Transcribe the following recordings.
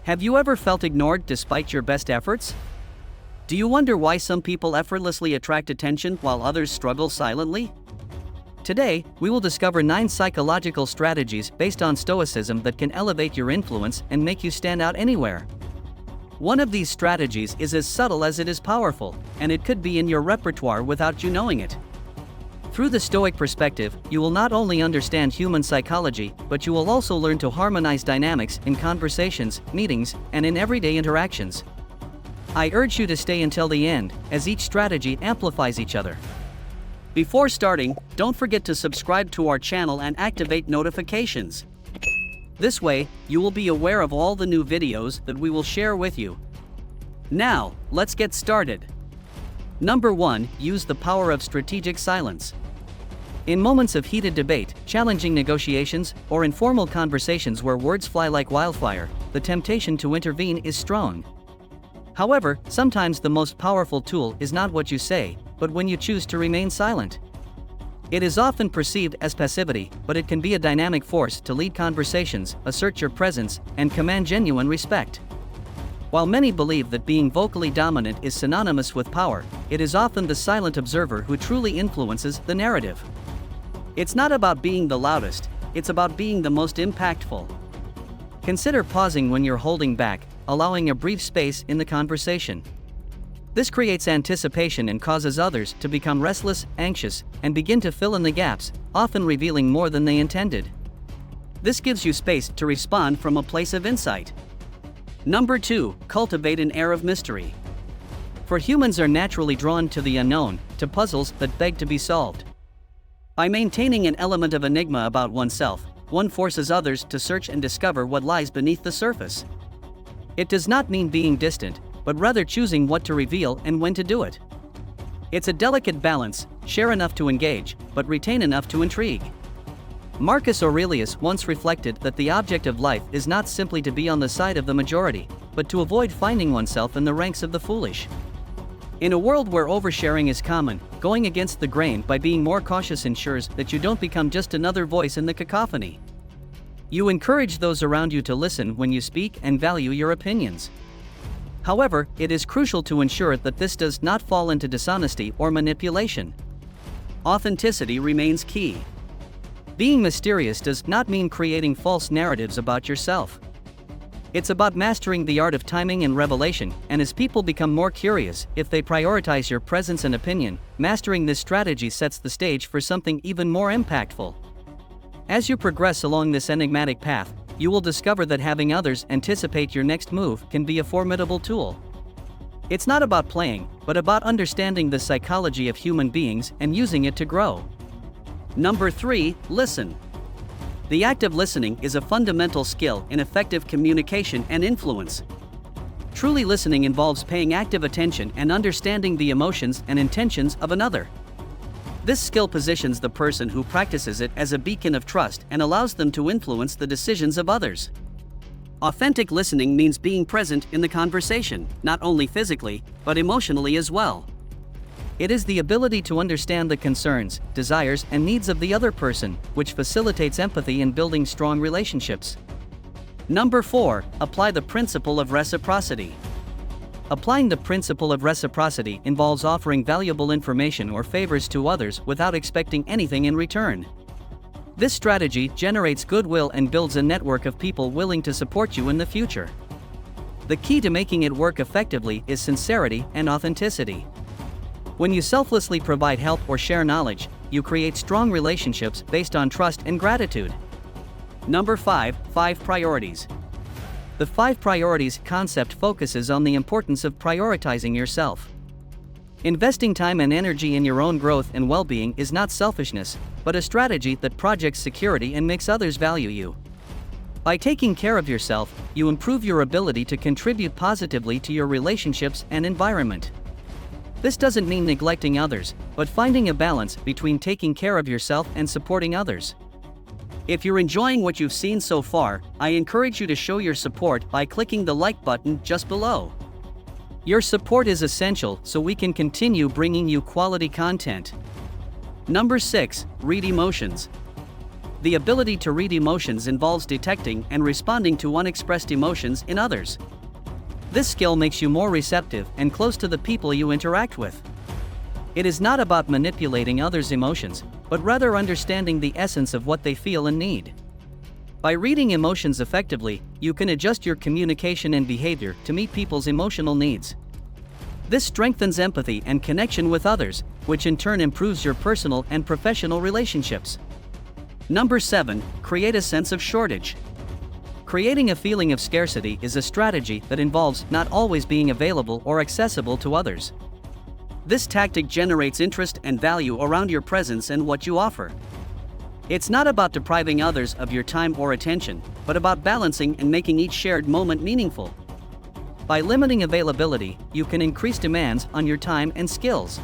Have you ever felt ignored despite your best efforts? Do you wonder why some people effortlessly attract attention while others struggle silently? Today, we will discover 9 psychological strategies based on Stoicism that can elevate your influence and make you stand out anywhere. One of these strategies is as subtle as it is powerful, and it could be in your repertoire without you knowing it. Through the Stoic perspective, you will not only understand human psychology, but you will also learn to harmonize dynamics in conversations, meetings, and in everyday interactions. I urge you to stay until the end, as each strategy amplifies each other. Before starting, don't forget to subscribe to our channel and activate notifications. This way, you will be aware of all the new videos that we will share with you. Now, let's get started. Number 1, use the power of strategic silence. In moments of heated debate, challenging negotiations, or informal conversations where words fly like wildfire, the temptation to intervene is strong. However, sometimes the most powerful tool is not what you say, but when you choose to remain silent. It is often perceived as passivity, but it can be a dynamic force to lead conversations, assert your presence, and command genuine respect. While many believe that being vocally dominant is synonymous with power, it is often the silent observer who truly influences the narrative. It's not about being the loudest, it's about being the most impactful. Consider pausing when you're holding back, allowing a brief space in the conversation. This creates anticipation and causes others to become restless, anxious, and begin to fill in the gaps, often revealing more than they intended. This gives you space to respond from a place of insight. Number 2, cultivate an air of mystery. For humans are naturally drawn to the unknown, to puzzles that beg to be solved. By maintaining an element of enigma about oneself, one forces others to search and discover what lies beneath the surface. It does not mean being distant, but rather choosing what to reveal and when to do it. It's a delicate balance: share enough to engage, but retain enough to intrigue. Marcus Aurelius once reflected that the object of life is not simply to be on the side of the majority, but to avoid finding oneself in the ranks of the foolish. In a world where oversharing is common, going against the grain by being more cautious ensures that you don't become just another voice in the cacophony. You encourage those around you to listen when you speak and value your opinions. However, it is crucial to ensure that this does not fall into dishonesty or manipulation. Authenticity remains key. Being mysterious does not mean creating false narratives about yourself. It's about mastering the art of timing and revelation, and as people become more curious, if they prioritize your presence and opinion, mastering this strategy sets the stage for something even more impactful. As you progress along this enigmatic path, you will discover that having others anticipate your next move can be a formidable tool. It's not about playing, but about understanding the psychology of human beings and using it to grow. Number 3, listen. The act of listening is a fundamental skill in effective communication and influence. Truly listening involves paying active attention and understanding the emotions and intentions of another. This skill positions the person who practices it as a beacon of trust and allows them to influence the decisions of others. Authentic listening means being present in the conversation, not only physically, but emotionally as well. It is the ability to understand the concerns, desires, and needs of the other person, which facilitates empathy in building strong relationships. Number 4, apply the principle of reciprocity. Applying the principle of reciprocity involves offering valuable information or favors to others without expecting anything in return. This strategy generates goodwill and builds a network of people willing to support you in the future. The key to making it work effectively is sincerity and authenticity. When you selflessly provide help or share knowledge, you create strong relationships based on trust and gratitude. Number 5, 5 priorities. The 5 priorities concept focuses on the importance of prioritizing yourself. Investing time and energy in your own growth and well-being is not selfishness, but a strategy that projects security and makes others value you. By taking care of yourself, you improve your ability to contribute positively to your relationships and environment. This doesn't mean neglecting others, but finding a balance between taking care of yourself and supporting others. If you're enjoying what you've seen so far, I encourage you to show your support by clicking the like button just below. Your support is essential so we can continue bringing you quality content. Number 6, read emotions. The ability to read emotions involves detecting and responding to unexpressed emotions in others. This skill makes you more receptive and close to the people you interact with. It is not about manipulating others' emotions, but rather understanding the essence of what they feel and need. By reading emotions effectively, you can adjust your communication and behavior to meet people's emotional needs. This strengthens empathy and connection with others, which in turn improves your personal and professional relationships. Number 7. Create a sense of shortage. Creating a feeling of scarcity is a strategy that involves not always being available or accessible to others. This tactic generates interest and value around your presence and what you offer. It's not about depriving others of your time or attention, but about balancing and making each shared moment meaningful. By limiting availability, you can increase demands on your time and skills.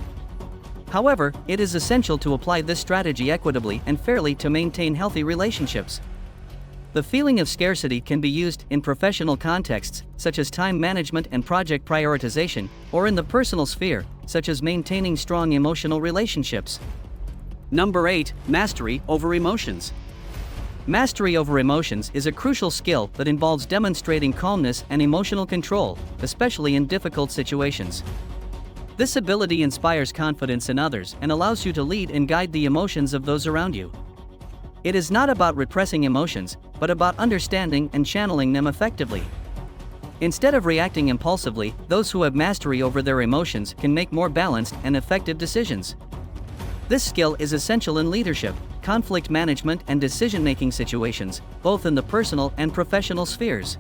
However, it is essential to apply this strategy equitably and fairly to maintain healthy relationships. The feeling of scarcity can be used in professional contexts, such as time management and project prioritization, or in the personal sphere, such as maintaining strong emotional relationships. Number 8. Mastery over emotions. Mastery over emotions is a crucial skill that involves demonstrating calmness and emotional control, especially in difficult situations. This ability inspires confidence in others and allows you to lead and guide the emotions of those around you. It is not about repressing emotions, but about understanding and channeling them effectively. Instead of reacting impulsively, those who have mastery over their emotions can make more balanced and effective decisions. This skill is essential in leadership, conflict management, and decision-making situations, both in the personal and professional spheres.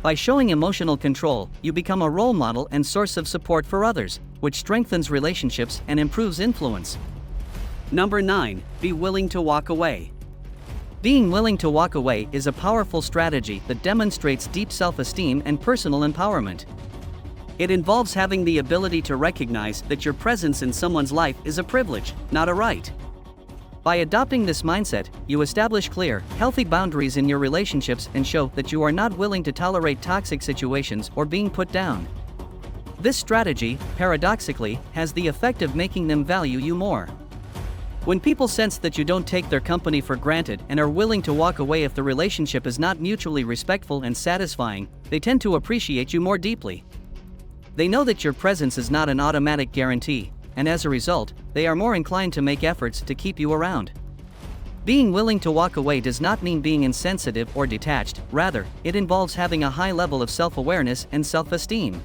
By showing emotional control, you become a role model and source of support for others, which strengthens relationships and improves influence. Number 9. Be willing to walk away. Being willing to walk away is a powerful strategy that demonstrates deep self-esteem and personal empowerment. It involves having the ability to recognize that your presence in someone's life is a privilege, not a right. By adopting this mindset, you establish clear, healthy boundaries in your relationships and show that you are not willing to tolerate toxic situations or being put down. This strategy, paradoxically, has the effect of making them value you more. When people sense that you don't take their company for granted and are willing to walk away if the relationship is not mutually respectful and satisfying, they tend to appreciate you more deeply. They know that your presence is not an automatic guarantee, and as a result, they are more inclined to make efforts to keep you around. Being willing to walk away does not mean being insensitive or detached, rather, it involves having a high level of self-awareness and self-esteem.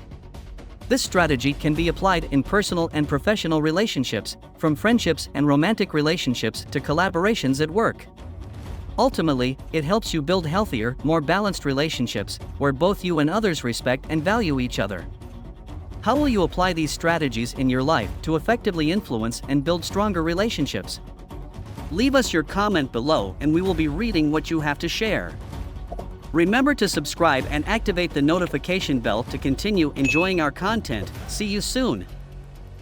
This strategy can be applied in personal and professional relationships, from friendships and romantic relationships to collaborations at work. Ultimately, it helps you build healthier, more balanced relationships, where both you and others respect and value each other. How will you apply these strategies in your life to effectively influence and build stronger relationships? Leave us your comment below and we will be reading what you have to share. Remember to subscribe and activate the notification bell to continue enjoying our content. See you soon.